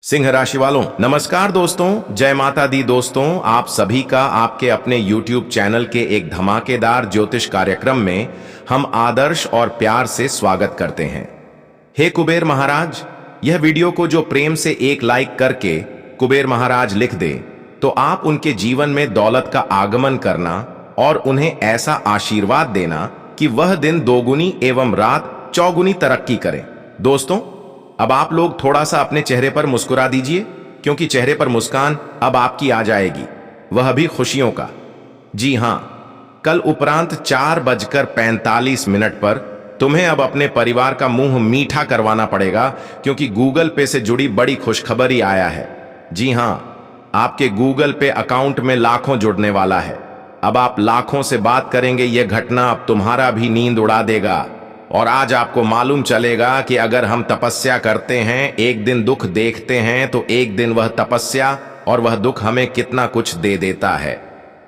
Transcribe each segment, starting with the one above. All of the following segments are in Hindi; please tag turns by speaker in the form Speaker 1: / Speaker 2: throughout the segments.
Speaker 1: सिंह राशि वालों नमस्कार दोस्तों, जय माता दी। दोस्तों, आप सभी का आपके अपने YouTube चैनल के एक धमाकेदार ज्योतिष कार्यक्रम में हम आदर्श और प्यार से स्वागत करते हैं। हे कुबेर महाराज, यह वीडियो को जो प्रेम से एक लाइक करके कुबेर महाराज लिख दे तो आप उनके जीवन में दौलत का आगमन करना और उन्हें ऐसा आशीर्वाद देना कि वह दिन दोगुनी एवं रात चौगुनी तरक्की करें। दोस्तों, अब आप लोग थोड़ा सा अपने चेहरे पर मुस्कुरा दीजिए, क्योंकि चेहरे पर मुस्कान अब आपकी आ जाएगी, वह भी खुशियों का। जी हां, कल उपरांत 4:45 पर तुम्हें अब अपने परिवार का मुंह मीठा करवाना पड़ेगा, क्योंकि गूगल पे से जुड़ी बड़ी खुशखबरी आया है। जी हां, आपके गूगल पे अकाउंट में लाखों जुड़ने वाला है। अब आप लाखों से बात करेंगे, यह घटना अब तुम्हारा भी नींद उड़ा देगा। और आज आपको मालूम चलेगा कि अगर हम तपस्या करते हैं, एक दिन दुख देखते हैं, तो एक दिन वह तपस्या और वह दुख हमें कितना कुछ दे देता है।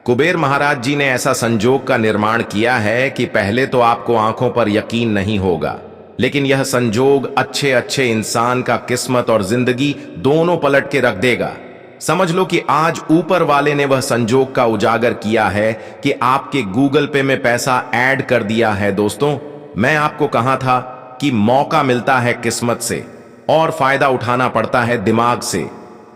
Speaker 1: कुबेर महाराज जी ने ऐसा संजोग का निर्माण किया है कि पहले तो आपको आंखों पर यकीन नहीं होगा, लेकिन यह संजोग अच्छे अच्छे इंसान का किस्मत और जिंदगी दोनों पलट के रख देगा। समझ लो कि आज ऊपर वाले ने वह संजोग का उजागर किया है कि आपके गूगल पे में पैसा ऐड कर दिया है। दोस्तों, मैं आपको कहा था कि मौका मिलता है किस्मत से और फायदा उठाना पड़ता है दिमाग से।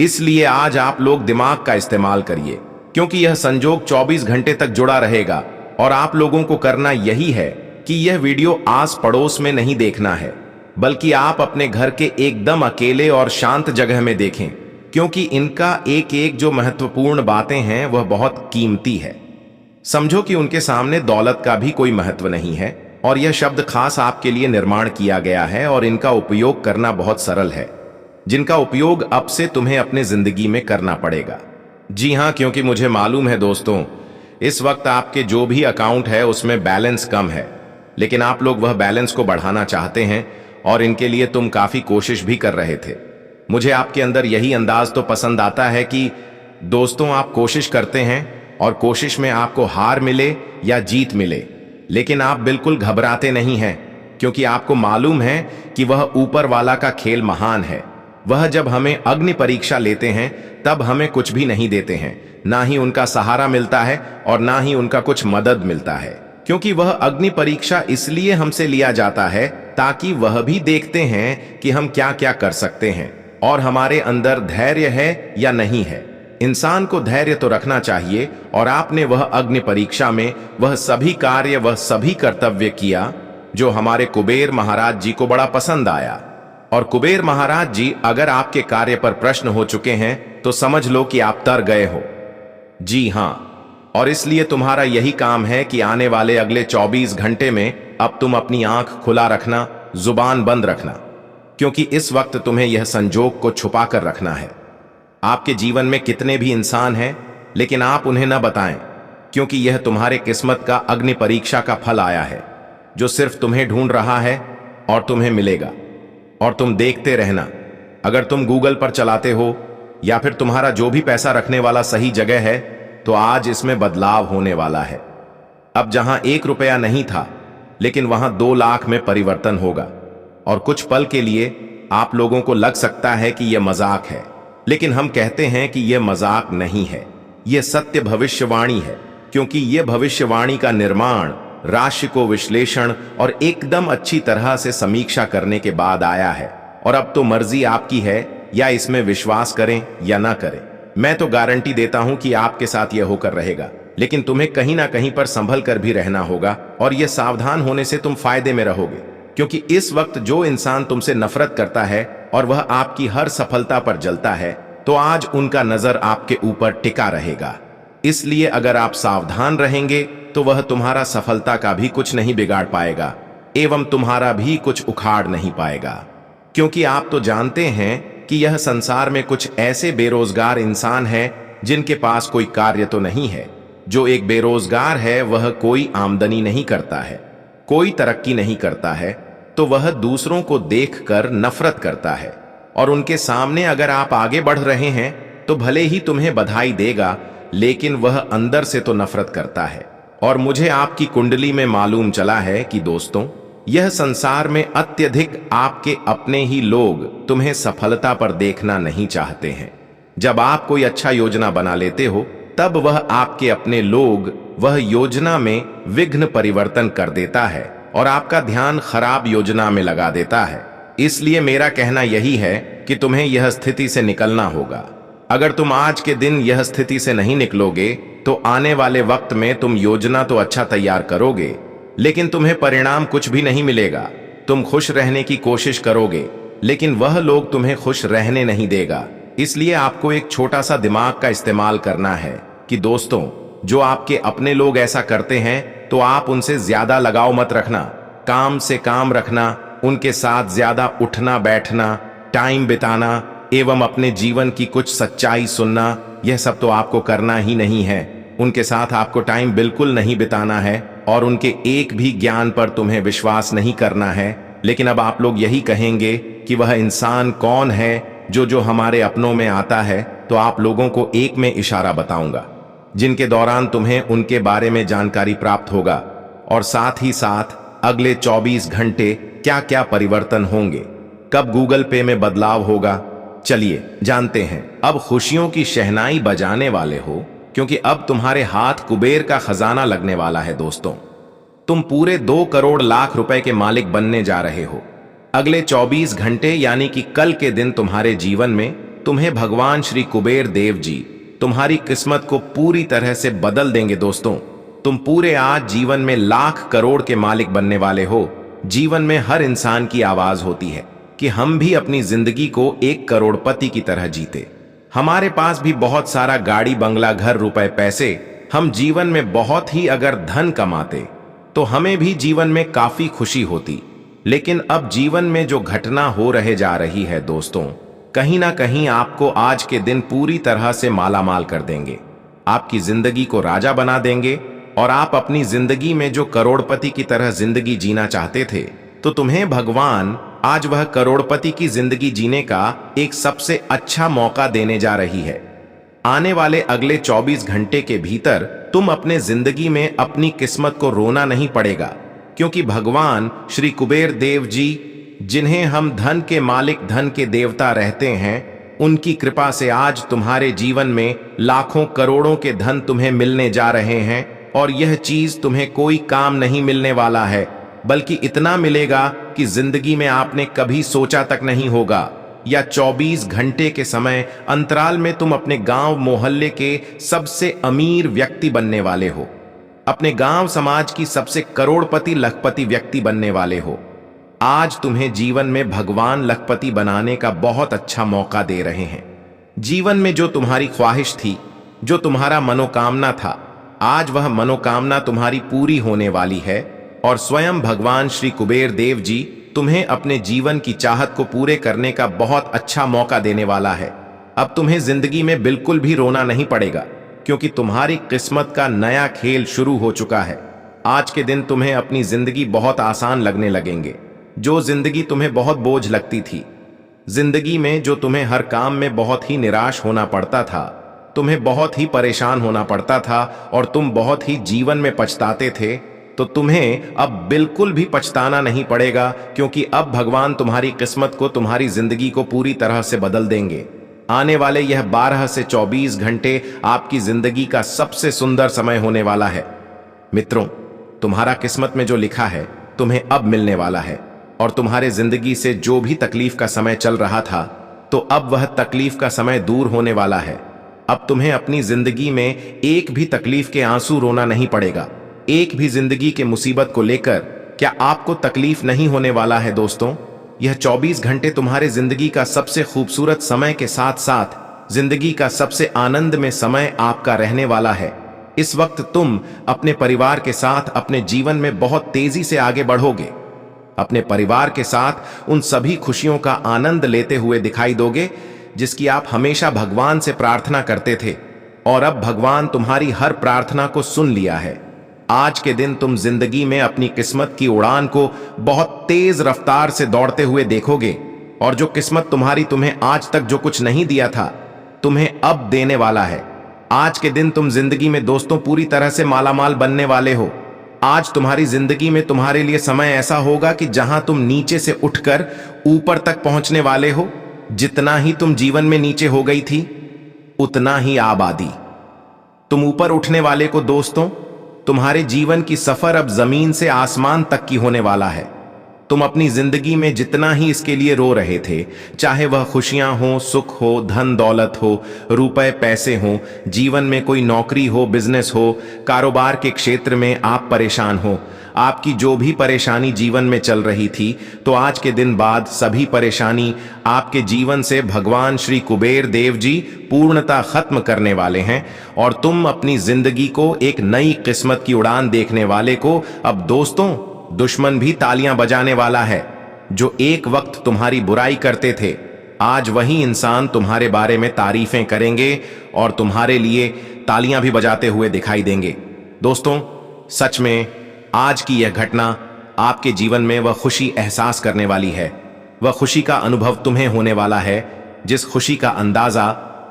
Speaker 1: इसलिए आज आप लोग दिमाग का इस्तेमाल करिए, क्योंकि यह संजोग 24 घंटे तक जुड़ा रहेगा। और आप लोगों को करना यही है कि यह वीडियो आस पड़ोस में नहीं देखना है, बल्कि आप अपने घर के एकदम अकेले और शांत जगह में देखें, क्योंकि इनका एक एक जो महत्वपूर्ण बातें हैं वह बहुत कीमती है। समझो कि उनके सामने दौलत का भी कोई महत्व नहीं है, और यह शब्द खास आपके लिए निर्माण किया गया है, और इनका उपयोग करना बहुत सरल है, जिनका उपयोग अब से तुम्हें अपने जिंदगी में करना पड़ेगा। जी हां, क्योंकि मुझे मालूम है दोस्तों, इस वक्त आपके जो भी अकाउंट है उसमें बैलेंस कम है, लेकिन आप लोग वह बैलेंस को बढ़ाना चाहते हैं और इनके लिए तुम काफी कोशिश भी कर रहे थे। मुझे आपके अंदर यही अंदाज तो पसंद आता है कि दोस्तों, आप कोशिश करते हैं और कोशिश में आपको हार मिले या जीत मिले, लेकिन आप बिल्कुल घबराते नहीं हैं, क्योंकि आपको मालूम है कि वह ऊपर वाला का खेल महान है। वह जब हमें अग्नि परीक्षा लेते हैं तब हमें कुछ भी नहीं देते हैं, ना ही उनका सहारा मिलता है और ना ही उनका कुछ मदद मिलता है, क्योंकि वह अग्नि परीक्षा इसलिए हमसे लिया जाता है ताकि वह भी देखते हैं कि हम क्या क्या कर सकते हैं और हमारे अंदर धैर्य है या नहीं है। इंसान को धैर्य तो रखना चाहिए, और आपने वह अग्नि परीक्षा में वह सभी कार्य, वह सभी कर्तव्य किया जो हमारे कुबेर महाराज जी को बड़ा पसंद आया। और कुबेर महाराज जी अगर आपके कार्य पर प्रश्न हो चुके हैं तो समझ लो कि आप तर गए हो। जी हां, और इसलिए तुम्हारा यही काम है कि आने वाले अगले 24 घंटे में अब तुम अपनी आंख खुला रखना, जुबान बंद रखना, क्योंकि इस वक्त तुम्हें यह संजोग को छुपा कर रखना है। आपके जीवन में कितने भी इंसान हैं, लेकिन आप उन्हें न बताएं, क्योंकि यह तुम्हारे किस्मत का अग्नि परीक्षा का फल आया है, जो सिर्फ तुम्हें ढूंढ रहा है और तुम्हें मिलेगा। और तुम देखते रहना, अगर तुम गूगल पर चलाते हो या फिर तुम्हारा जो भी पैसा रखने वाला सही जगह है, तो आज इसमें बदलाव होने वाला है। अब जहां 1 रुपया नहीं था, लेकिन वहां 2 लाख में परिवर्तन होगा। और कुछ पल के लिए आप लोगों को लग सकता है कि यह मजाक है, लेकिन हम कहते हैं कि यह मजाक नहीं है, यह सत्य भविष्यवाणी है, क्योंकि यह भविष्यवाणी का निर्माण राशि को विश्लेषण और एकदम अच्छी तरह से समीक्षा करने के बाद आया है। और अब तो मर्जी आपकी है या इसमें विश्वास करें या ना करें। मैं तो गारंटी देता हूं कि आपके साथ यह होकर रहेगा, लेकिन तुम्हें कहीं ना कहीं पर संभल कर भी रहना होगा, और यह सावधान होने से तुम फायदे में रहोगे, क्योंकि इस वक्त जो इंसान तुमसे नफरत करता है और वह आपकी हर सफलता पर जलता है, तो आज उनका नजर आपके ऊपर टिका रहेगा। इसलिए अगर आप सावधान रहेंगे तो वह तुम्हारा सफलता का भी कुछ नहीं बिगाड़ पाएगा, एवं तुम्हारा भी कुछ उखाड़ नहीं पाएगा, क्योंकि आप तो जानते हैं कि यह संसार में कुछ ऐसे बेरोजगार इंसान हैं जिनके पास कोई कार्य तो नहीं है। जो एक बेरोजगार है वह कोई आमदनी नहीं करता है, कोई तरक्की नहीं करता है, तो वह दूसरों को देखकर नफरत करता है। और उनके सामने अगर आप आगे बढ़ रहे हैं तो भले ही तुम्हें बधाई देगा, लेकिन वह अंदर से तो नफरत करता है। और मुझे आपकी कुंडली में मालूम चला है कि दोस्तों, यह संसार में अत्यधिक आपके अपने ही लोग तुम्हें सफलता पर देखना नहीं चाहते हैं। जब आप कोई अच्छा योजना बना लेते हो तब वह आपके अपने लोग वह योजना में विघ्न परिवर्तन कर देता है और आपका ध्यान खराब योजना में लगा देता है। इसलिए मेरा कहना यही है कि तुम्हें यह स्थिति से निकलना होगा। अगर तुम आज के दिन यह स्थिति से नहीं निकलोगे तो आने वाले वक्त में तुम योजना तो अच्छा तैयार करोगे, लेकिन तुम्हें परिणाम कुछ भी नहीं मिलेगा। तुम खुश रहने की कोशिश करोगे, लेकिन वह लोग तुम्हें खुश रहने नहीं देगा। इसलिए आपको एक छोटा सा दिमाग का इस्तेमाल करना है कि दोस्तों, जो आपके अपने लोग ऐसा करते हैं तो आप उनसे ज्यादा लगाव मत रखना। काम से काम रखना, उनके साथ ज्यादा उठना बैठना, टाइम बिताना एवं अपने जीवन की कुछ सच्चाई सुनना, यह सब तो आपको करना ही नहीं है। उनके साथ आपको टाइम बिल्कुल नहीं बिताना है और उनके एक भी ज्ञान पर तुम्हें विश्वास नहीं करना है। लेकिन अब आप लोग यही कहेंगे कि वह इंसान कौन है जो हमारे अपनों में आता है, तो आप लोगों को एक में इशारा बताऊंगा जिनके दौरान तुम्हें उनके बारे में जानकारी प्राप्त होगा और साथ ही साथ अगले 24 घंटे क्या क्या परिवर्तन होंगे, कब गूगल पे में बदलाव होगा। चलिए जानते हैं। अब खुशियों की शहनाई बजाने वाले हो, क्योंकि अब तुम्हारे हाथ कुबेर का खजाना लगने वाला है। दोस्तों, तुम पूरे 2 करोड़ लाख रुपए के मालिक बनने जा रहे हो। अगले 24 घंटे यानी कि कल के दिन तुम्हारे जीवन में तुम्हें भगवान श्री कुबेर देव जी तुम्हारी किस्मत को पूरी तरह से बदल देंगे। दोस्तों, तुम पूरे आज जीवन में लाख करोड़ के मालिक बनने वाले हो। जीवन में हर इंसान की आवाज होती है कि हम भी अपनी जिंदगी को 1 करोड़पति की तरह जीते। हमारे पास भी बहुत सारा गाड़ी बंगला घर रुपए पैसे, हम जीवन में बहुत ही अगर धन कमाते तो हमें भी जीवन में काफी खुशी होती। लेकिन अब जीवन में जो घटना हो रहे जा रही है दोस्तों, कहीं ना कहीं आपको आज के दिन पूरी तरह से मालामाल कर देंगे, आपकी जिंदगी को राजा बना देंगे। और आप अपनी जिंदगी में जो करोड़पति की तरह जिंदगी जीना चाहते थे, तो तुम्हें भगवान आज वह करोड़पति की जिंदगी जीने का एक सबसे अच्छा मौका देने जा रही है। आने वाले अगले 24 घंटे के भीतर तुम अपने जिंदगी में अपनी किस्मत को रोना नहीं पड़ेगा, क्योंकि भगवान श्री कुबेर देव जी, जिन्हें हम धन के मालिक धन के देवता रहते हैं, उनकी कृपा से आज तुम्हारे जीवन में लाखों करोड़ों के धन तुम्हें मिलने जा रहे हैं। और यह चीज तुम्हें कोई काम नहीं मिलने वाला है, बल्कि इतना मिलेगा कि जिंदगी में आपने कभी सोचा तक नहीं होगा। या 24 घंटे के समय अंतराल में तुम अपने गांव मोहल्ले के सबसे अमीर व्यक्ति बनने वाले हो, अपने गांव समाज की सबसे करोड़पति लखपति व्यक्ति बनने वाले हो। आज तुम्हें जीवन में भगवान लखपति बनाने का बहुत अच्छा मौका दे रहे हैं। जीवन में जो तुम्हारी ख्वाहिश थी, जो तुम्हारा मनोकामना था, आज वह मनोकामना तुम्हारी पूरी होने वाली है। और स्वयं भगवान श्री कुबेर देव जी तुम्हें अपने जीवन की चाहत को पूरे करने का बहुत अच्छा मौका देने वाला है। अब तुम्हें जिंदगी में बिल्कुल भी रोना नहीं पड़ेगा, क्योंकि तुम्हारी किस्मत का नया खेल शुरू हो चुका है। आज के दिन तुम्हें अपनी जिंदगी बहुत आसान लगने लगेंगे। जो जिंदगी तुम्हें बहुत बोझ लगती थी, जिंदगी में जो तुम्हें हर काम में बहुत ही निराश होना पड़ता था, तुम्हें बहुत ही परेशान होना पड़ता था और तुम बहुत ही जीवन में पछताते थे, तो तुम्हें अब बिल्कुल भी पछताना नहीं पड़ेगा, क्योंकि अब भगवान तुम्हारी किस्मत को, तुम्हारी जिंदगी को पूरी तरह से बदल देंगे। आने वाले यह 12 से 24 घंटे आपकी जिंदगी का सबसे सुंदर समय होने वाला है। मित्रों, तुम्हारा किस्मत में जो लिखा है तुम्हें अब मिलने वाला है। और तुम्हारे जिंदगी से जो भी तकलीफ का समय चल रहा था, तो अब वह तकलीफ का समय दूर होने वाला है। अब तुम्हें अपनी जिंदगी में एक भी तकलीफ के आंसू रोना नहीं पड़ेगा। एक भी जिंदगी के मुसीबत को लेकर क्या आपको तकलीफ नहीं होने वाला है। दोस्तों, यह 24 घंटे तुम्हारे जिंदगी का सबसे खूबसूरत समय के साथ साथ जिंदगी का सबसे आनंद में समय आपका रहने वाला है। इस वक्त तुम अपने परिवार के साथ अपने जीवन में बहुत तेजी से आगे बढ़ोगे। अपने परिवार के साथ उन सभी खुशियों का आनंद लेते हुए दिखाई दोगे जिसकी आप हमेशा भगवान से प्रार्थना करते थे। और अब भगवान तुम्हारी हर प्रार्थना को सुन लिया है। आज के दिन तुम जिंदगी में अपनी किस्मत की उड़ान को बहुत तेज रफ्तार से दौड़ते हुए देखोगे। और जो किस्मत तुम्हें आज तक जो कुछ नहीं दिया था, तुम्हें अब देने वाला है। आज के दिन तुम जिंदगी में दोस्तों पूरी तरह से मालामाल बनने वाले हो। आज तुम्हारी जिंदगी में तुम्हारे लिए समय ऐसा होगा कि जहां तुम नीचे से उठकर ऊपर तक पहुंचने वाले हो। जितना ही तुम जीवन में नीचे हो गई थी, उतना ही आबादी तुम ऊपर उठने वाले को। दोस्तों, तुम्हारे जीवन की सफर अब जमीन से आसमान तक की होने वाला है। तुम अपनी जिंदगी में जितना ही इसके लिए रो रहे थे, चाहे वह खुशियां हो, सुख हो, धन दौलत हो, रुपए पैसे हो, जीवन में कोई नौकरी हो, बिजनेस हो, कारोबार के क्षेत्र में आप परेशान हो, आपकी जो भी परेशानी जीवन में चल रही थी, तो आज के दिन बाद सभी परेशानी आपके जीवन से भगवान श्री कुबेर देव जी पूर्णतः खत्म करने वाले हैं और तुम अपनी जिंदगी को एक नई किस्मत की उड़ान देखने वाले को अब दोस्तों दुश्मन भी तालियां बजाने वाला है। जो एक वक्त तुम्हारी बुराई करते थे, आज वही इंसान तुम्हारे बारे में तारीफें करेंगे और तुम्हारे लिए तालियां भी बजाते हुए दिखाई देंगे। दोस्तों, सच में आज की यह घटना आपके जीवन में वह खुशी एहसास करने वाली है। वह खुशी का अनुभव तुम्हें होने वाला है जिस खुशी का अंदाजा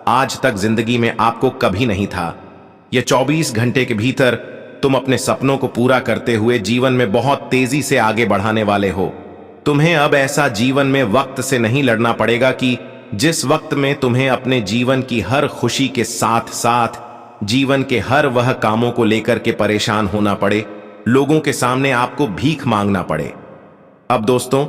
Speaker 1: आज तक जिंदगी में आपको कभी नहीं था। यह 24 घंटे के भीतर तुम अपने सपनों को पूरा करते हुए जीवन में बहुत तेजी से आगे बढ़ाने वाले हो। तुम्हें अब ऐसा जीवन में वक्त से नहीं लड़ना पड़ेगा कि जिस वक्त में तुम्हें अपने जीवन की हर खुशी के साथ साथ जीवन के हर वह कामों को लेकर के परेशान होना पड़े, लोगों के सामने आपको भीख मांगना पड़े। अब दोस्तों,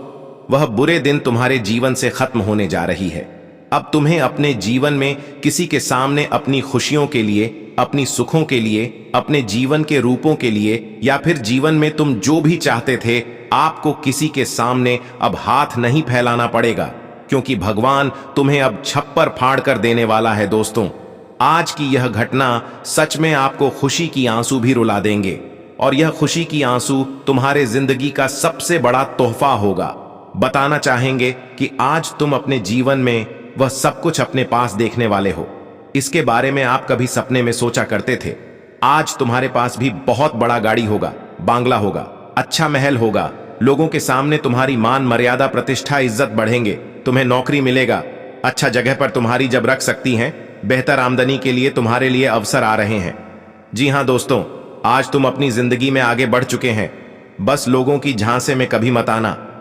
Speaker 1: वह बुरे दिन तुम्हारे जीवन से खत्म होने जा रही है। अब तुम्हें अपने जीवन में किसी के सामने अपनी खुशियों के लिए, अपनी सुखों के लिए, अपने जीवन के रूपों के लिए या फिर जीवन में तुम जो भी चाहते थे, आपको किसी के सामने अब हाथ नहीं फैलाना पड़ेगा, क्योंकि भगवान तुम्हें अब छप्पर फाड़ कर देने वाला है। दोस्तों, आज की यह घटना सच में आपको खुशी की आंसू भी रुला देंगे और यह खुशी की आंसू तुम्हारे जिंदगी का सबसे बड़ा तोहफा होगा। बताना चाहेंगे कि आज तुम अपने जीवन में वह सब कुछ अपने पास देखने वाले हो। इसके बारे में आप कभी सपने में सोचा करते थे? आज तुम्हारे पास भी बहुत बड़ा गाड़ी होगा, बांग्ला होगा, अच्छा महल होगा, लोगों के सामने तुम्हारी मान मर्यादा प्रतिष्ठा इज्जत बढ़ेंगे, तुम्हें नौकरी मिलेगा, अच्छा जगह पर तुम्हारी जब रख सकती हैं, बेहतर आमदनी के लिए तुम्हारे लिए अवसर आ रहे हैं। जी हां दोस्तों, आज तुम अपनी जिंदगी में आगे बढ़ चुके हैं। बस लोगों की झांसे में कभी मत आना।